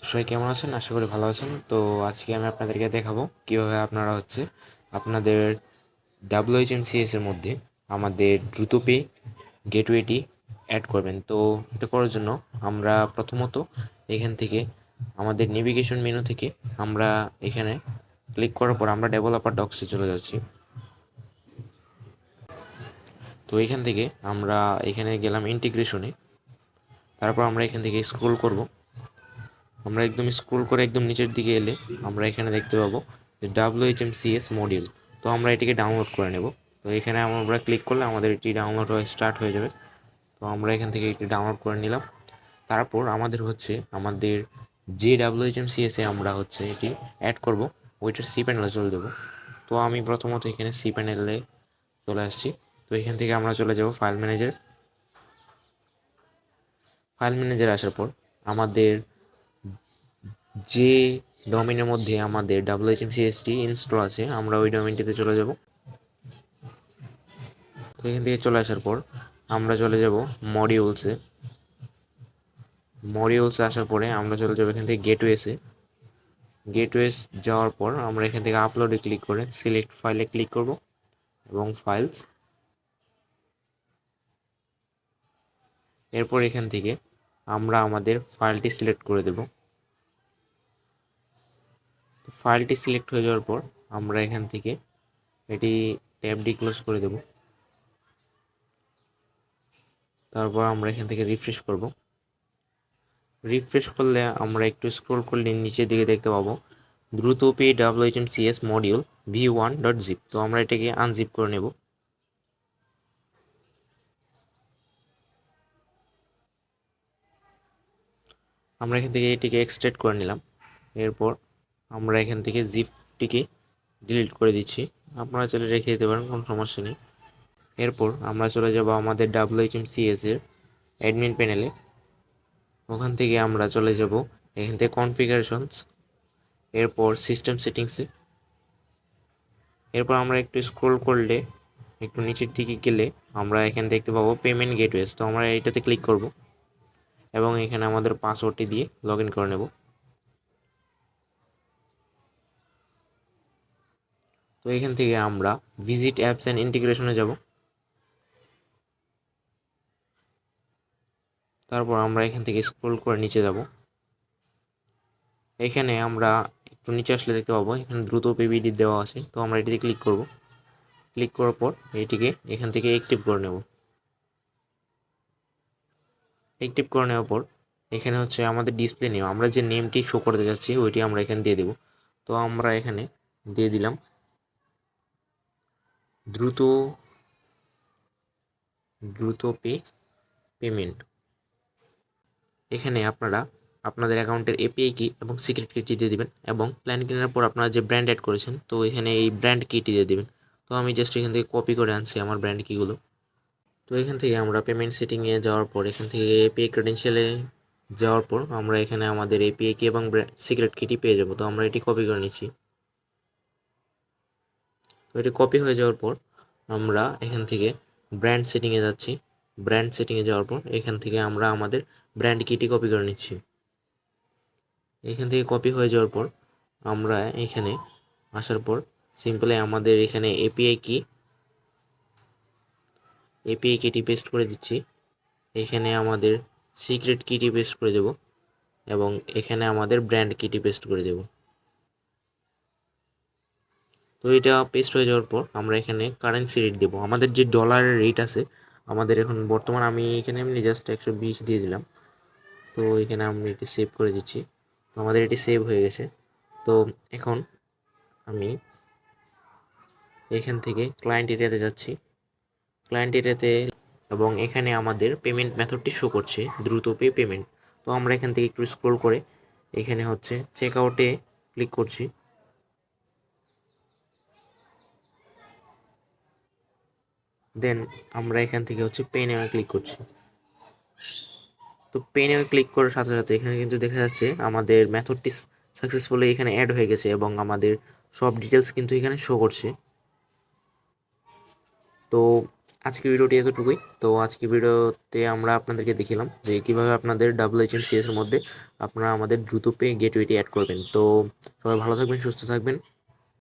সবাই কেমন আছেন? আশা করি ভালো আছেন। তো আজকে আমি আপনাদেরকে দেখাবো কীভাবে আপনারা আপনাদের WHMCS এর মধ্যে আমাদের দ্রুত পে গেটওয়েটি অ্যাড করবেন। তো এটা করার জন্য আমরা প্রথমত এখান থেকে আমাদের নেভিগেশন মেনু থেকে আমরা এখানে ক্লিক করার পর আমরা ডেভেলপার ডক্সে চলে যাচ্ছি। তো এখান থেকে আমরা এখানে গেলাম ইন্টিগ্রেশনে। তারপর আমরা এখান থেকে স্ক্রল করব। আমরা একদম স্ক্রল করে একদম নিচের দিকে এলে আমরা এখানে দেখতে পাবো যে WHMCS মডিউল। তো আমরা এটিকে ডাউনলোড করে নেব। তো এখানে আমরা ক্লিক করলে আমাদের এটি ডাউনলোড হয়ে স্টার্ট হয়ে যাবে। তো আমরা এখান থেকে এটি ডাউনলোড করে নিলাম। তারপর আমাদের যে WHMCS-এ আমরা এটি অ্যাড করব, ওইটার সি প্যানেলে চলে দেবো। তো আমি প্রথমত এখানে সি প্যানেলে চলে আসছি। তো এখান থেকে আমরা চলে যাব ফাইল ম্যানেজার আসার পর আমাদের যে ডোমেনের মধ্যে আমাদের WHMCSটি ইনস্টল আছে আমরা ওই ডোমেনটিতে চলে যাব। তো এখান থেকে চলে আসার পর আমরা চলে যাব মডিউলসে আসার পরে আমরা চলে যাব এখান থেকে গেটওয়েস যাওয়ার পর আমরা এখান থেকে আপলোডে ক্লিক করে সিলেক্ট ফাইলে ক্লিক করব এবং ফাইলস। এরপর এখান থেকে আমরা আমাদের ফাইলটি সিলেক্ট করে দেব। ফাইলটি সিলেক্ট হয়ে যাওয়ার পর আমরা এখান থেকে এটি ট্যাবটি ক্লোজ করে দেব। তারপর আমরা এখান থেকে রিফ্রেশ করলে আমরা একটু স্ক্রল করলে নিচের দিকে দেখতে পাবো দ্রুত পে WHMCS মডিউল v1.zip। তো আমরা এটাকে আনজিপ করে নেব। আমরা এখান থেকে এটিকে এক্সট্রাক্ট করে নিলাম। এরপর আমরা এখান থেকে জিপটিকে ডিলিট করে দিচ্ছি। আপনারা চাইলে রেখে দিতে পারেন, কোনো সমস্যা নেই। এরপর আমরা চলে যাব আমাদের WHMCS এর অ্যাডমিন প্যানেলে। ওখান থেকে আমরা চলে যাব এখান থেকে কনফিগারেশনস, এরপর সিস্টেম সেটিংসে। এরপর আমরা একটু স্ক্রল করলে একটু নিচের দিকে গেলে আমরা এখানে দেখতে পাবো পেমেন্ট গেটওয়েজ। তো আমরা এটাতে ক্লিক করব এবং এখানে আমাদের পাসওয়ার্ডটি দিয়ে লগ ইন করে নেব। তো এখান থেকে আমরা ভিজিট অ্যাপস অ্যান্ড ইন্টিগ্রেশনে যাব। তারপর আমরা এখান থেকে স্ক্রল করে নিচে যাব। এখানে আমরা একটু নিচে আসলে দেখতে পাবো এখানে দ্রুত পেবিডি দেওয়া আছে। তো আমরা এটিতে ক্লিক করব। ক্লিক করার পর এটিকে এখান থেকে অ্যাক্টিভ করে নেব। অ্যাক্টিভ করে নেওয়ার পর এখানে আমাদের ডিসপ্লে নেম, আমরা যে নেমটি শো করতে যাচ্ছি ওইটি আমরা এখানে দিয়ে দেব। তো আমরা এখানে দিয়ে দিলাম দ্রুত পেমেন্ট। এখানে আপনারা আপনাদের অ্যাকাউন্টের এপিআই কি এবং সিক্রেট কিটি দিয়ে দিবেন এবং প্ল্যান কেনার পর আপনারা যে ব্র্যান্ড অ্যাড করেছেন তো এখানে এই ব্র্যান্ড কিটি দিয়ে দিবেন। তো আমি জাস্ট এখান থেকে কপি করে আনছি আমার ব্র্যান্ড কিগুলো। তো এখান থেকে আমরা পেমেন্ট সেটিংয়ে যাওয়ার পর এখান থেকে এপিআই ক্রেডেনশিয়ালে যাওয়ার পর আমরা এখানে আমাদের এপিআই কি এবং সিক্রেট কিটি পেয়ে যাব। তো আমরা এটি কপি করে নিচ্ছি। তো এটি কপি হয়ে যাওয়ার পর আমরা এখান থেকে ব্র্যান্ড সেটিংয়ে যাচ্ছি। ব্র্যান্ড সেটিংয়ে যাওয়ার পর এখান থেকে আমরা আমাদের ব্র্যান্ড কিটি কপি করে নিচ্ছি। এখান থেকে কপি হয়ে যাওয়ার পর আমরা এখানে আসার পর সিম্পলি আমাদের এখানে এপিআই কিটি পেস্ট করে দিচ্ছি। এখানে আমাদের সিক্রেট কিটি পেস্ট করে দেব এবং এখানে আমাদের ব্র্যান্ড কিটি পেস্ট করে দেব। তো এটা পেস্ট হয়ে যাওয়ার পর আমরা এখানে কারেন্সি রেট দেবো। আমাদের যে ডলারের রেট আছে আমাদের এখন বর্তমান, আমি এখানে এমনি জাস্ট 120 দিয়ে দিলাম। তো এখানে আমি এটি সেভ করে দিচ্ছি। আমাদের এটি সেভ হয়ে গেছে। তো এখন আমি এখান থেকে ক্লায়েন্ট এরিয়াতে যাচ্ছি। ক্লায়েন্ট এরিয়াতে এবং এখানে আমাদের পেমেন্ট মেথডটি শো করছে দ্রুত পেমেন্ট। তো আমরা এখান থেকে একটু স্ক্রল করে এখানে চেক আউটে ক্লিক করছি। দেন আমরা এখান থেকে পে নামে ক্লিক করছি। তো পে নামে ক্লিক করার সাথে সাথে এখানে কিন্তু দেখা যাচ্ছে আমাদের মেথডটি সাকসেসফুলি এখানে অ্যাড হয়ে গেছে এবং আমাদের সব ডিটেলস কিন্তু এখানে শো করছে। তো আজকে ভিডিওটি এতটুকুই। তো আজকে ভিডিওতে আমরা আপনাদেরকে দেখিলাম যে কীভাবে আপনাদের WHMCS এর মধ্যে আপনারা আমাদের দ্রুত পে গেটওয়েটি অ্যাড করবেন। তো সবাই ভালো থাকবেন, সুস্থ থাকবেন।